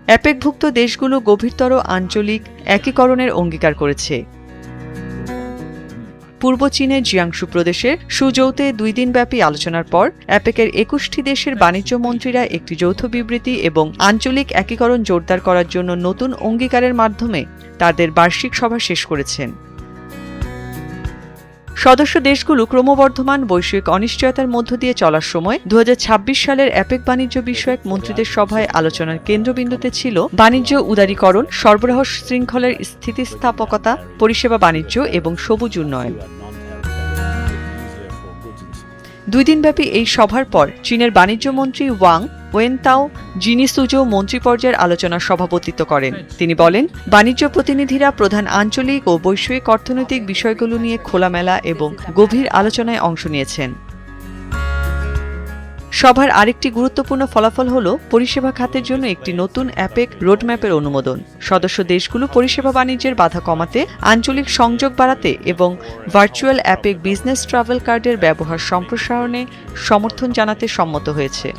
অ্যাপেকভুক্ত দেশগুলো গভীরতর আঞ্চলিক একীকরণের অঙ্গীকার করেছে। পূর্ব চীনের জিয়াংশু প্রদেশের সুজৌতে 2 দিনব্যাপী আলোচনার পর অ্যাপেকের 21টি দেশের বাণিজ্য মন্ত্রীরা একটি যৌথ বিবৃতি এবং আঞ্চলিক একীকরণ জোরদার করার জন্য নতুন অঙ্গীকারের মাধ্যমে তাদের বার্ষিক সভা শেষ করেছেন। সদস্য দেশগুলো ক্রমবর্ধমান বৈশ্বিক অনিশ্চয়তার মধ্য দিয়ে চলার সময় 2026 সালের অ্যাপেক বাণিজ্য বিষয়ক মন্ত্রীদের সভায় আলোচনার কেন্দ্রবিন্দুতে ছিল বাণিজ্য উদারীকরণ, সরবরাহ শৃঙ্খলের স্থিতিস্থাপকতা, পরিষেবা বাণিজ্য এবং সবুজ উন্নয়ন। 2 দিনব্যাপী এই সভার পর চীনের বাণিজ্য মন্ত্রী ওয়াং ওয়েনতাও জিনিসুজো মন্ত্রী পর্যায়ের আলোচনার সভাপতিত্ব করেন। তিনি বলেন, বাণিজ্য প্রতিনিধিরা প্রধান আঞ্চলিক ও বৈশ্বিক অর্থনৈতিক বিষয়গুলো নিয়ে খোলামেলা এবং গভীর আলোচনায় অংশ নিয়েছেন। সভার আরেকটি গুরুত্বপূর্ণ ফলাফল হল পরিষেবা খাতের জন্য একটি নতুন অ্যাপেক রোডম্যাপের অনুমোদন। সদস্য দেশগুলো পরিষেবা বাণিজ্যের বাধা কমাতে, আঞ্চলিক সংযোগ বাড়াতে এবং ভার্চুয়াল অ্যাপেক বিজনেস ট্রাভেল কার্ডের ব্যবহার সম্প্রসারণে সমর্থন জানাতে সম্মত হয়েছে।